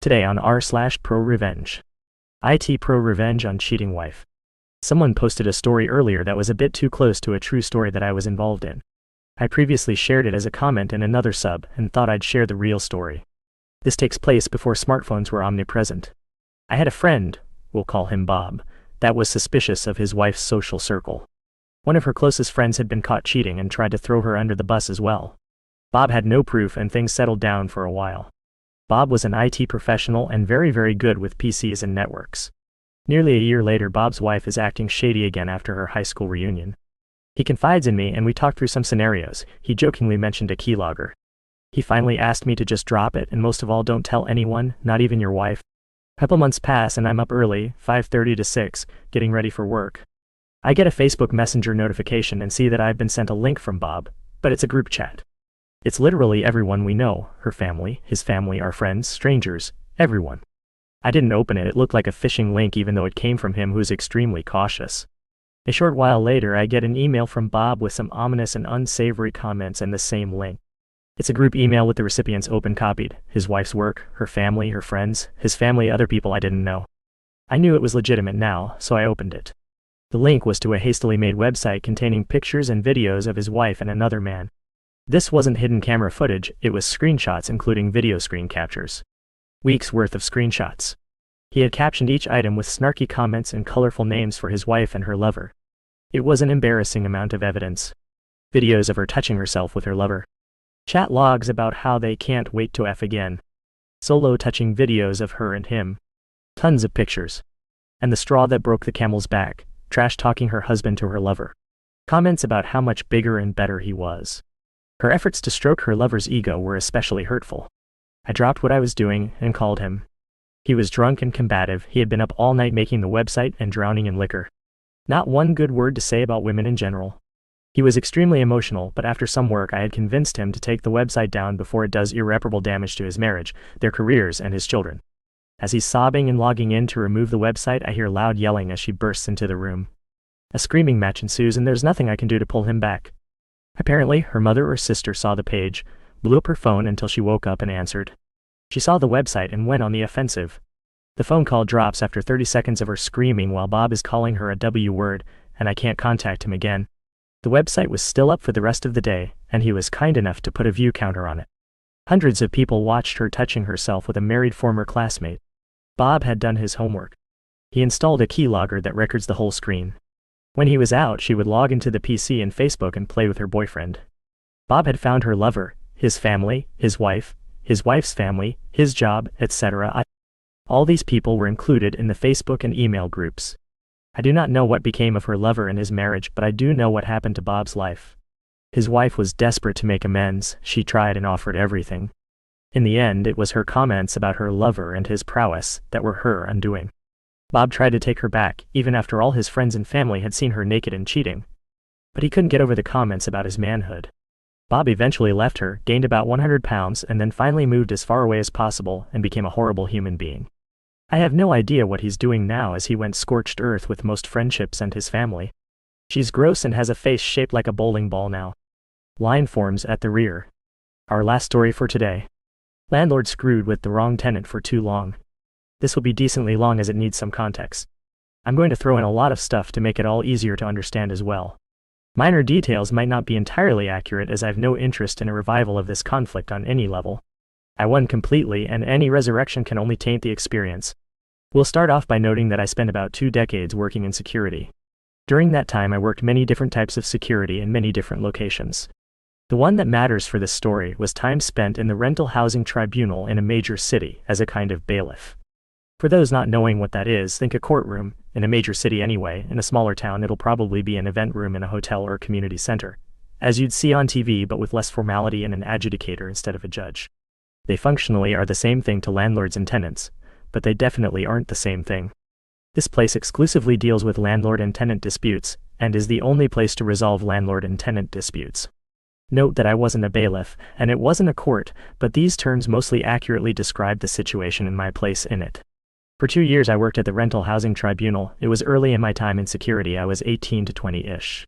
Today on r/ProRevenge. IT ProRevenge on cheating wife. Someone posted a story earlier that was a bit too close to a true story that I was involved in. I previously shared it as a comment in another sub and thought I'd share the real story. This takes place before smartphones were omnipresent. I had a friend, we'll call him Bob, that was suspicious of his wife's social circle. One of her closest friends had been caught cheating and tried to throw her under the bus as well. Bob had no proof and things settled down for a while. Bob was an IT professional and very good with PCs and networks. Nearly a year later, Bob's wife is acting shady again after her high school reunion. He confides in me and we talk through some scenarios. He jokingly mentioned a keylogger. He finally asked me to just drop it and most of all don't tell anyone, not even your wife. A couple months pass and I'm up early, 5:30 to 6, getting ready for work. I get a Facebook Messenger notification and see that I've been sent a link from Bob, but it's a group chat. It's literally everyone we know, her family, his family, our friends, strangers, everyone. I didn't open it, it looked like a phishing link even though it came from him who's extremely cautious. A short while later I get an email from Bob with some ominous and unsavory comments and the same link. It's a group email with the recipients open copied, his wife's work, her family, her friends, his family, other people I didn't know. I knew it was legitimate now, so I opened it. The link was to a hastily made website containing pictures and videos of his wife and another man. This wasn't hidden camera footage, it was screenshots including video screen captures. Weeks worth of screenshots. He had captioned each item with snarky comments and colorful names for his wife and her lover. It was an embarrassing amount of evidence. Videos of her touching herself with her lover. Chat logs about how they can't wait to F again. Solo touching videos of her and him. Tons of pictures. And the straw that broke the camel's back, trash talking her husband to her lover. Comments about how much bigger and better he was. Her efforts to stroke her lover's ego were especially hurtful. I dropped what I was doing and called him. He was drunk and combative, he had been up all night making the website and drowning in liquor. Not one good word to say about women in general. He was extremely emotional, but after some work I had convinced him to take the website down before it does irreparable damage to his marriage, their careers, and his children. As he's sobbing and logging in to remove the website, I hear loud yelling as she bursts into the room. A screaming match ensues and there's nothing I can do to pull him back. Apparently, her mother or sister saw the page, blew up her phone until she woke up and answered. She saw the website and went on the offensive. The phone call drops after 30 seconds of her screaming while Bob is calling her a W word, and I can't contact him again. The website was still up for the rest of the day, and he was kind enough to put a view counter on it. Hundreds of people watched her touching herself with a married former classmate. Bob had done his homework. He installed a keylogger that records the whole screen. When he was out, she would log into the PC and Facebook and play with her boyfriend. Bob had found her lover, his family, his wife's family, his job, etc. All these people were included in the Facebook and email groups. I do not know what became of her lover and his marriage, but I do know what happened to Bob's life. His wife was desperate to make amends, she tried and offered everything. In the end, it was her comments about her lover and his prowess that were her undoing. Bob tried to take her back, even after all his friends and family had seen her naked and cheating. But he couldn't get over the comments about his manhood. Bob eventually left her, gained about 100 pounds, and then finally moved as far away as possible and became a horrible human being. I have no idea what he's doing now as he went scorched earth with most friendships and his family. She's gross and has a face shaped like a bowling ball now. Line forms at the rear. Our last story for today. Landlord screwed with the wrong tenant for too long. This will be decently long as it needs some context. I'm going to throw in a lot of stuff to make it all easier to understand as well. Minor details might not be entirely accurate as I've no interest in a revival of this conflict on any level. I won completely and any resurrection can only taint the experience. We'll start off by noting that I spent about 2 decades working in security. During that time I worked many different types of security in many different locations. The one that matters for this story was time spent in the rental housing tribunal in a major city as a kind of bailiff. For those not knowing what that is, think a courtroom, in a major city anyway. In a smaller town it'll probably be an event room in a hotel or a community center, as you'd see on TV but with less formality and an adjudicator instead of a judge. They functionally are the same thing to landlords and tenants, but they definitely aren't the same thing. This place exclusively deals with landlord and tenant disputes, and is the only place to resolve landlord and tenant disputes. Note that I wasn't a bailiff, and it wasn't a court, but these terms mostly accurately describe the situation and my place in it. For 2 years I worked at the rental housing tribunal. It was early in my time in security. I was 18 to 20-ish.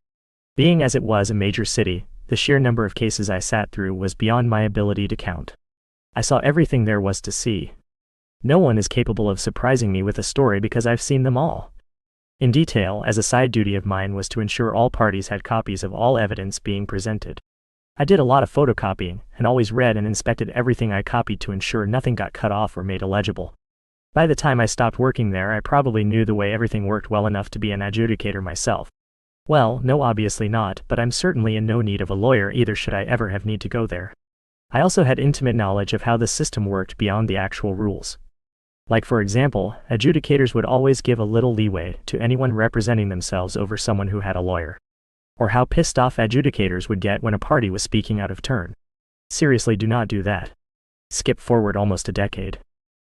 Being as it was a major city, the sheer number of cases I sat through was beyond my ability to count. I saw everything there was to see. No one is capable of surprising me with a story because I've seen them all in detail, as a side duty of mine was to ensure all parties had copies of all evidence being presented. I did a lot of photocopying, and always read and inspected everything I copied to ensure nothing got cut off or made illegible. By the time I stopped working there, I probably knew the way everything worked well enough to be an adjudicator myself. Well, no, obviously not, but I'm certainly in no need of a lawyer either should I ever have need to go there. I also had intimate knowledge of how the system worked beyond the actual rules. Like, for example, adjudicators would always give a little leeway to anyone representing themselves over someone who had a lawyer. Or how pissed off adjudicators would get when a party was speaking out of turn. Seriously, do not do that. Skip forward almost a decade.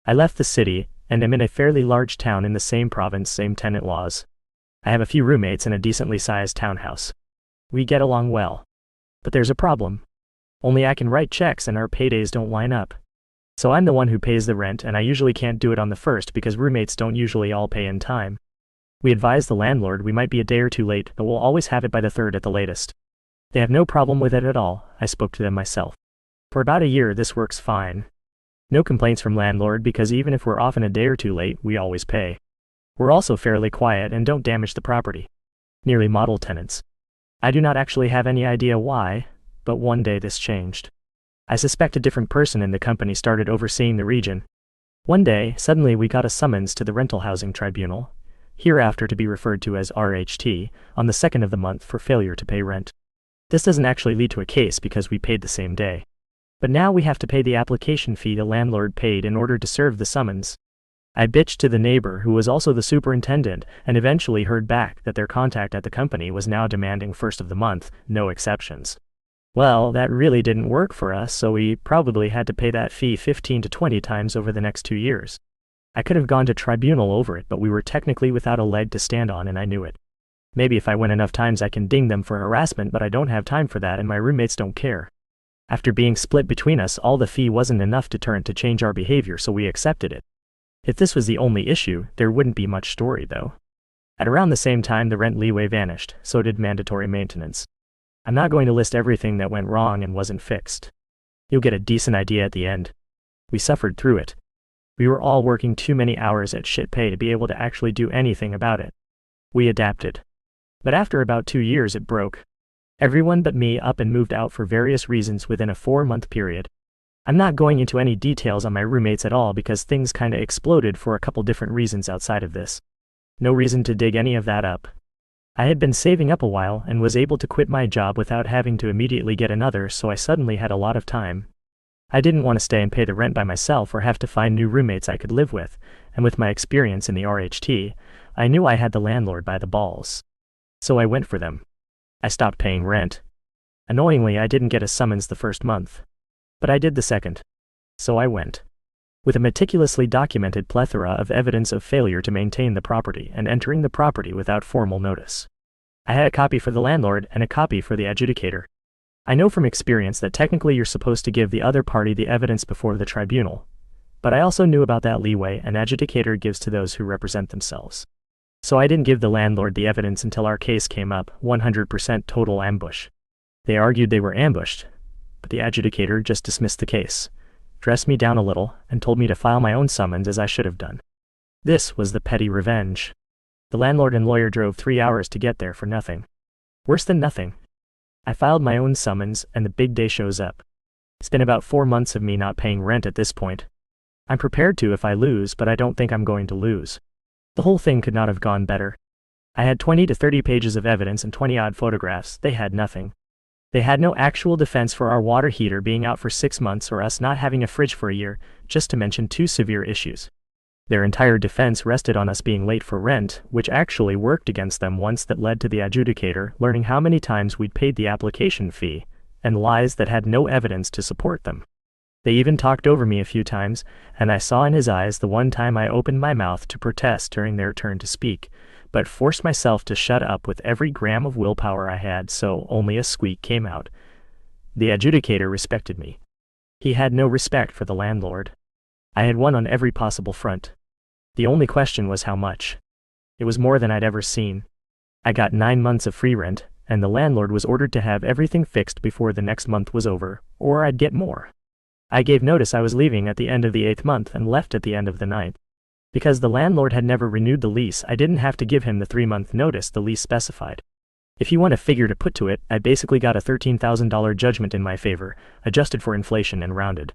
I left the city, and am in a fairly large town in the same province, same tenant laws. I have a few roommates in a decently sized townhouse. We get along well. But there's a problem. Only I can write checks and our paydays don't line up. So I'm the one who pays the rent, and I usually can't do it on the first because roommates don't usually all pay in time. We advise the landlord we might be a day or two late, but we'll always have it by the third at the latest. They have no problem with it at all. I spoke to them myself. For about a year this works fine. No complaints from landlord because even if we're often a day or two late, we always pay. We're also fairly quiet and don't damage the property. Nearly model tenants. I do not actually have any idea why, but one day this changed. I suspect a different person in the company started overseeing the region. One day, suddenly we got a summons to the Rental Housing Tribunal, hereafter to be referred to as RHT, on the 2nd of the month for failure to pay rent. This doesn't actually lead to a case because we paid the same day. But now we have to pay the application fee the landlord paid in order to serve the summons. I bitched to the neighbor, who was also the superintendent, and eventually heard back that their contact at the company was now demanding first of the month, no exceptions. Well, that really didn't work for us, so we probably had to pay that fee 15 to 20 times over the next 2 years. I could have gone to tribunal over it, but we were technically without a leg to stand on and I knew it. Maybe if I went enough times I can ding them for harassment, but I don't have time for that and my roommates don't care. After being split between us, all the fee wasn't enough deterrent to change our behavior, so we accepted it. If this was the only issue, there wouldn't be much story though. At around the same time the rent leeway vanished, so did mandatory maintenance. I'm not going to list everything that went wrong and wasn't fixed. You'll get a decent idea at the end. We suffered through it. We were all working too many hours at shit pay to be able to actually do anything about it. We adapted. But after about 2 years it broke. Everyone but me up and moved out for various reasons within a 4-month period. I'm not going into any details on my roommates at all because things kinda exploded for a couple different reasons outside of this. No reason to dig any of that up. I had been saving up a while and was able to quit my job without having to immediately get another, so I suddenly had a lot of time. I didn't want to stay and pay the rent by myself or have to find new roommates I could live with, and with my experience in the RHT, I knew I had the landlord by the balls. So I went for them. I stopped paying rent. Annoyingly, I didn't get a summons the first month. But I did the second. So I went. With a meticulously documented plethora of evidence of failure to maintain the property and entering the property without formal notice. I had a copy for the landlord and a copy for the adjudicator. I know from experience that technically you're supposed to give the other party the evidence before the tribunal, but I also knew about that leeway an adjudicator gives to those who represent themselves. So I didn't give the landlord the evidence until our case came up, 100% total ambush. They argued they were ambushed, but the adjudicator just dismissed the case, dressed me down a little, and told me to file my own summons as I should have done. This was the petty revenge. The landlord and lawyer drove 3 hours to get there for nothing. Worse than nothing. I filed my own summons, and the big day shows up. It's been about 4 months of me not paying rent at this point. I'm prepared to if I lose, but I don't think I'm going to lose. The whole thing could not have gone better. I had 20 to 30 pages of evidence and 20-odd photographs. They had nothing. They had no actual defense for our water heater being out for 6 months or us not having a fridge for a year, just to mention 2 severe issues. Their entire defense rested on us being late for rent, which actually worked against them once that led to the adjudicator learning how many times we'd paid the application fee, and lies that had no evidence to support them. They even talked over me a few times, and I saw in his eyes the one time I opened my mouth to protest during their turn to speak, but forced myself to shut up with every gram of willpower I had, so only a squeak came out. The adjudicator respected me. He had no respect for the landlord. I had won on every possible front. The only question was how much. It was more than I'd ever seen. I got 9 months of free rent, and the landlord was ordered to have everything fixed before the next month was over, or I'd get more. I gave notice I was leaving at the end of the 8th month and left at the end of the 9th. Because the landlord had never renewed the lease, I didn't have to give him the 3-month notice the lease specified. If you want a figure to put to it, I basically got a $13,000 judgment in my favor, adjusted for inflation and rounded.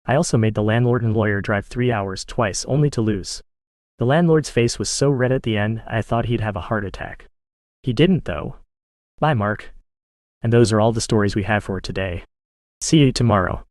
I also made the landlord and lawyer drive 3 hours twice only to lose. The landlord's face was so red at the end, I thought he'd have a heart attack. He didn't though. Bye, Mark. And those are all the stories we have for today. See you tomorrow.